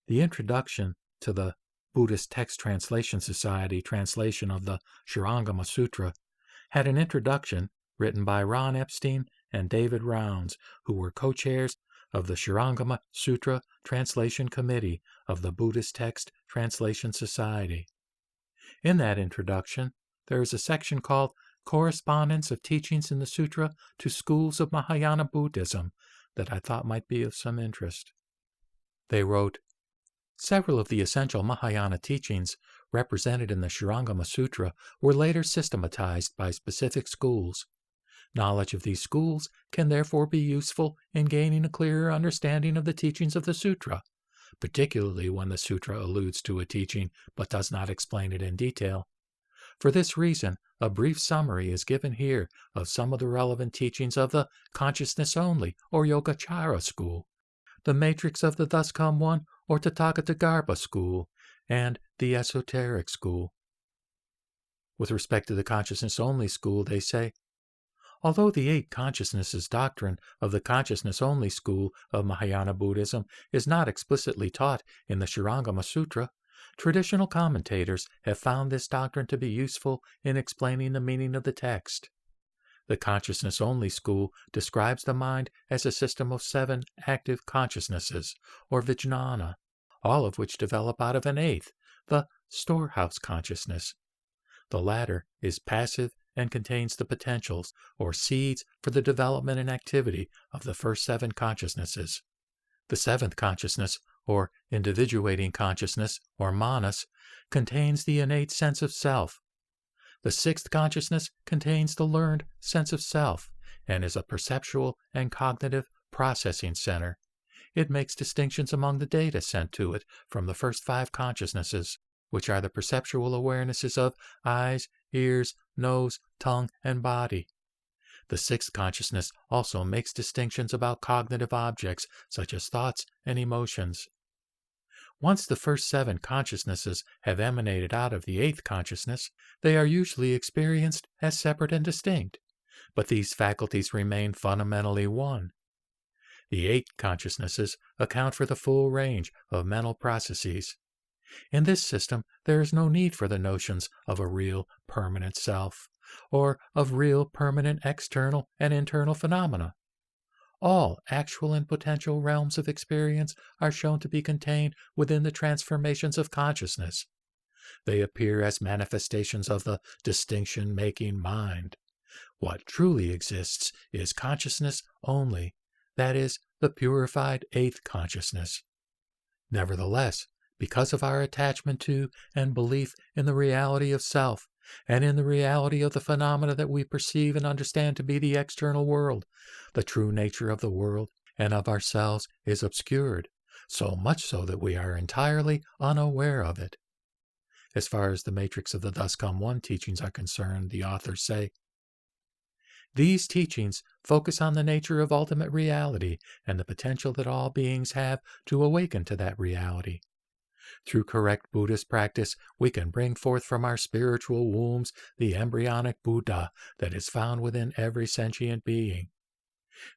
The introduction to the Buddhist Text Translation Society translation of the Surangama Sutra had an introduction written by Ron Epstein and David Rounds, who were co-chairs of the Surangama Sutra Translation Committee of the Buddhist Text Translation Society. In that introduction, there is a section called Correspondence of Teachings in the Sutra to Schools of Mahayana Buddhism that I thought might be of some interest. They wrote, "Several of the essential Mahayana teachings represented in the Surangama Sutra were later systematized by specific schools. Knowledge of these schools can therefore be useful in gaining a clearer understanding of the teachings of the sutra, particularly when the sutra alludes to a teaching but does not explain it in detail. For this reason, a brief summary is given here of some of the relevant teachings of the consciousness-only or Yogacara school, the matrix of the Thus Come One or Tathagata school, and the esoteric school." With respect to the consciousness-only school, they say, "Although the eight consciousnesses doctrine of the consciousness-only school of Mahayana Buddhism is not explicitly taught in the Surangama Sutra, traditional commentators have found this doctrine to be useful in explaining the meaning of the text. The consciousness-only school describes the mind as a system of 7 active consciousnesses, or vijnana, all of which develop out of an eighth, the storehouse consciousness. The latter is passive and contains the potentials, or seeds, for the development and activity of the first 7 consciousnesses. The 7th consciousness, or individuating consciousness, or manas, contains the innate sense of self. The 6th consciousness contains the learned sense of self, and is a perceptual and cognitive processing center. It makes distinctions among the data sent to it from the first 5 consciousnesses, which are the perceptual awarenesses of eyes, ears, nose, tongue, and body. The 6th consciousness also makes distinctions about cognitive objects, such as thoughts and emotions. Once the first 7 consciousnesses have emanated out of the 8th consciousness, they are usually experienced as separate and distinct, but these faculties remain fundamentally one. The 8 consciousnesses account for the full range of mental processes. In this system, there is no need for the notions of a real permanent self, or of real permanent external and internal phenomena. All actual and potential realms of experience are shown to be contained within the transformations of consciousness. They appear as manifestations of the distinction-making mind. What truly exists is consciousness only, that is, the purified 8th consciousness. Nevertheless, because of our attachment to and belief in the reality of self, and in the reality of the phenomena that we perceive and understand to be the external world, the true nature of the world and of ourselves is obscured, so much so that we are entirely unaware of it. As far as the matrix of the Thus Come One teachings are concerned, the authors say, "These teachings focus on the nature of ultimate reality and the potential that all beings have to awaken to that reality. Through correct Buddhist practice, we can bring forth from our spiritual wombs the embryonic Buddha that is found within every sentient being.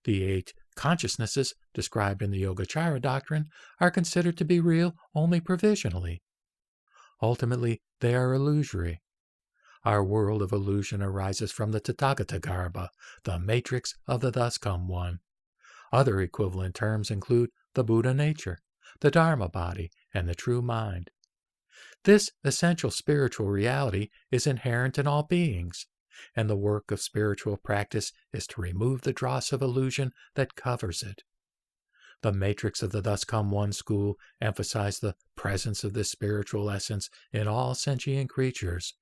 The 8 consciousnesses described in the Yogacara doctrine are considered to be real only provisionally. Ultimately, they are illusory. Our world of illusion arises from the Tathagata, the matrix of the Thus Come One. Other equivalent terms include the Buddha nature, the Dharma body, and the true mind. This essential spiritual reality is inherent in all beings, and the work of spiritual practice is to remove the dross of illusion that covers it. The matrix of the Thus Come One school emphasized the presence of this spiritual essence in all sentient creatures,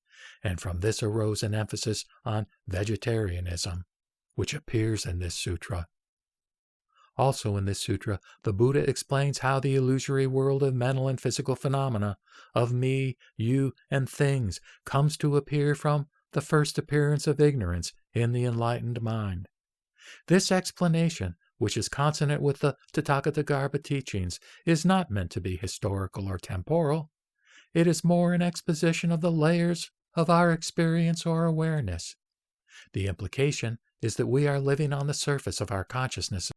and from this arose an emphasis on vegetarianism, which appears in this sutra. Also in this sutra, the Buddha explains how the illusory world of mental and physical phenomena, of me, you, and things, comes to appear from the first appearance of ignorance in the enlightened mind. This explanation, which is consonant with the Tathagata teachings, is not meant to be historical or temporal. It is more an exposition of the layers of our experience or awareness. The implication is that we are living on the surface of our consciousness.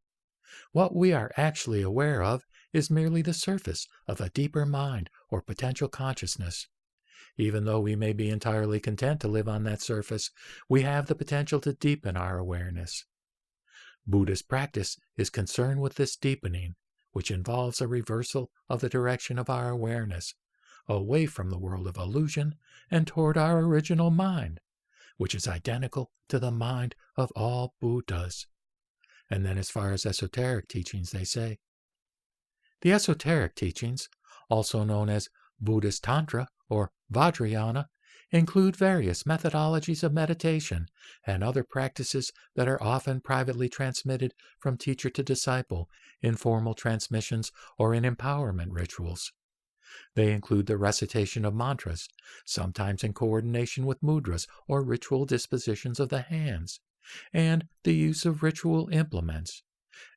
What we are actually aware of is merely the surface of a deeper mind or potential consciousness. Even though we may be entirely content to live on that surface, we have the potential to deepen our awareness. Buddhist practice is concerned with this deepening, which involves a reversal of the direction of our awareness, away from the world of illusion and toward our original mind, which is identical to the mind of all Buddhas. And then as far as esoteric teachings, they say, the esoteric teachings, also known as Buddhist Tantra or Vajrayana, include various methodologies of meditation and other practices that are often privately transmitted from teacher to disciple in formal transmissions or in empowerment rituals. They include the recitation of mantras, sometimes in coordination with mudras or ritual dispositions of the hands, and the use of ritual implements,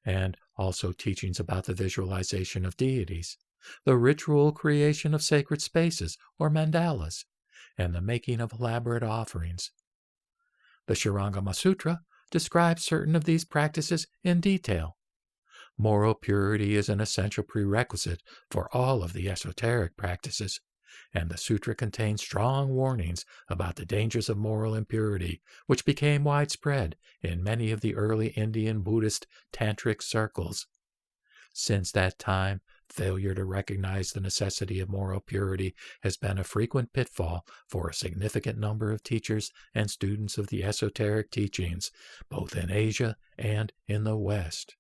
and also teachings about the visualization of deities, the ritual creation of sacred spaces or mandalas, and the making of elaborate offerings. The Surangama Sutra describes certain of these practices in detail. Moral purity is an essential prerequisite for all of the esoteric practices, and the sutra contains strong warnings about the dangers of moral impurity, which became widespread in many of the early Indian Buddhist tantric circles. Since that time, failure to recognize the necessity of moral purity has been a frequent pitfall for a significant number of teachers and students of the esoteric teachings, both in Asia and in the West.